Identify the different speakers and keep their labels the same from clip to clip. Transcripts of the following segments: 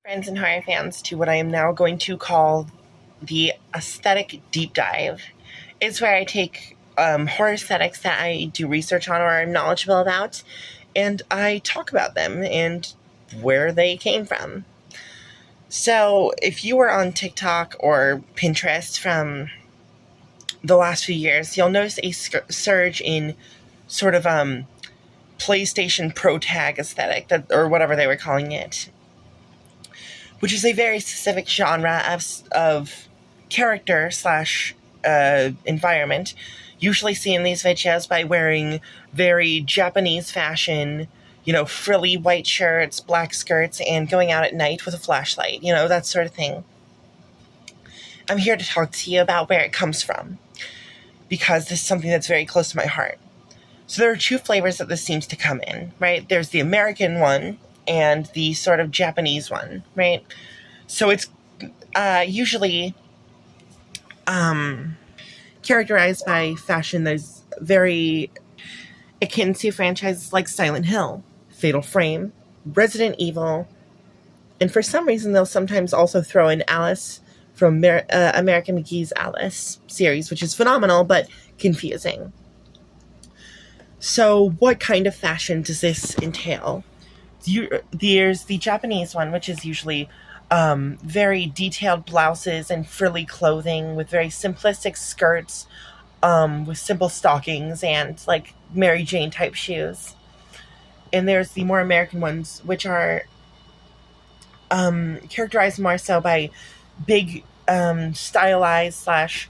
Speaker 1: Friends and horror fans, to what I am now going to call the aesthetic deep dive. It's where I take horror aesthetics that I do research on or I'm knowledgeable about, and I talk about them and where they came from. So if you were on TikTok or Pinterest from the last few years, you'll notice a surge in sort of PlayStation protag aesthetic, or whatever they were calling it, which is a very specific genre of character slash environment, usually seen in these videos by wearing very Japanese fashion, frilly white shirts, black skirts, and going out at night with a flashlight, that sort of thing. I'm here to talk to you about where it comes from, because this is something that's very close to my heart. So there are two flavors that this seems to come in, right? There's the American one and the sort of Japanese one, right? So it's usually characterized by fashion that is very akin to franchises like Silent Hill, Fatal Frame, Resident Evil, and for some reason they'll sometimes also throw in Alice from American McGee's Alice series, which is phenomenal but confusing. So what kind of fashion does this entail? There's the Japanese one, which is usually very detailed blouses and frilly clothing with very simplistic skirts, with simple stockings and like Mary Jane type shoes. And there's the more American ones, which are characterized more so by big stylized slash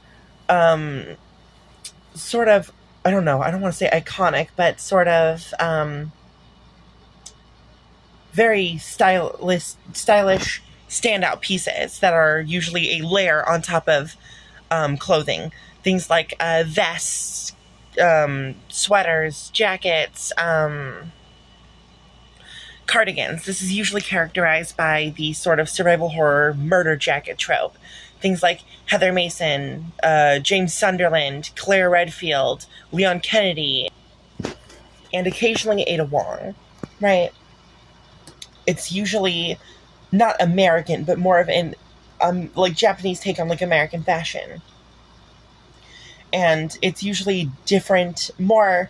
Speaker 1: sort of, I don't want to say iconic, but sort of very stylish standout pieces that are usually a layer on top of clothing. Things like vests, sweaters, jackets, cardigans. This is usually characterized by the sort of survival horror murder jacket trope. Things like Heather Mason, James Sunderland, Claire Redfield, Leon Kennedy, and occasionally Ada Wong, right? It's usually not American, but more of an like Japanese take on like American fashion. And it's usually different, more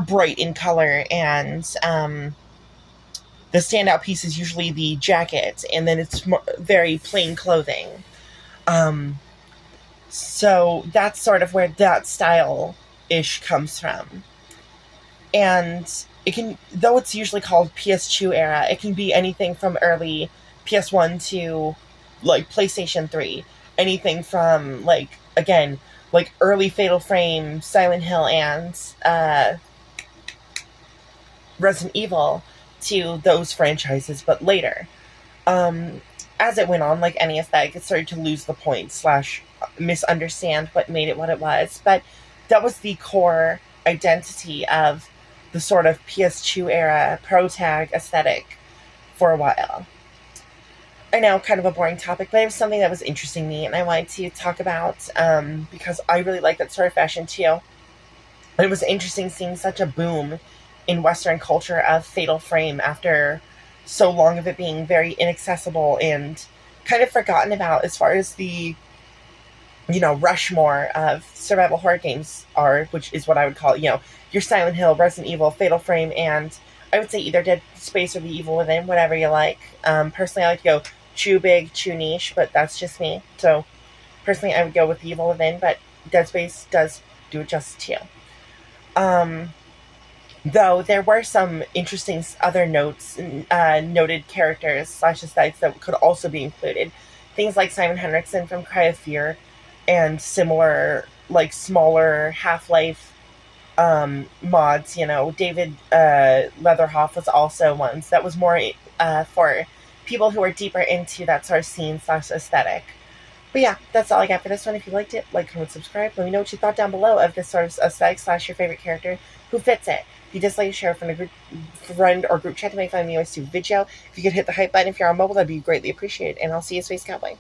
Speaker 1: bright in color, and the standout piece is usually the jacket, and then it's very plain clothing. So that's sort of where that style-ish comes from. And it can, though it's usually called PS2 era, it can be anything from early PS1 to, like, PlayStation 3. Anything from, like, again, like, early Fatal Frame, Silent Hill, and Resident Evil to those franchises, but later. As it went on, like any aesthetic, it started to lose the point slash misunderstand what made it what it was. But that was the core identity of the sort of PS2 era protag aesthetic for a while. I know, kind of a boring topic, but it was something that was interesting to me and I wanted to talk about because I really like that sort of fashion too. But it was interesting seeing such a boom in Western culture of Fatal Frame after so long of it being very inaccessible and kind of forgotten about as far as the, Rushmore of survival horror games are, which is what I would call, your Silent Hill, Resident Evil, Fatal Frame, and I would say either Dead Space or The Evil Within, whatever you like. Personally, I like to go too big, too niche, but that's just me. So, personally, I would go with The Evil Within, but Dead Space does do it justice too. Though there were some interesting other noted characters slash aesthetics that could also be included. Things like Simon Henriksen from Cry of Fear and similar, like, smaller Half-Life mods. David Leatherhoff was also ones that was more for people who are deeper into that sort of scene slash aesthetic. But yeah, that's all I got for this one. If you liked it, like, comment, subscribe. Let me know what you thought down below of this sort of aesthetic slash your favorite character who fits it. If you dislike, share from a friend or group chat to make fun of me always do video. If you could hit the hype button if you're on mobile, that'd be greatly appreciated. And I'll see you, Space Cowboy.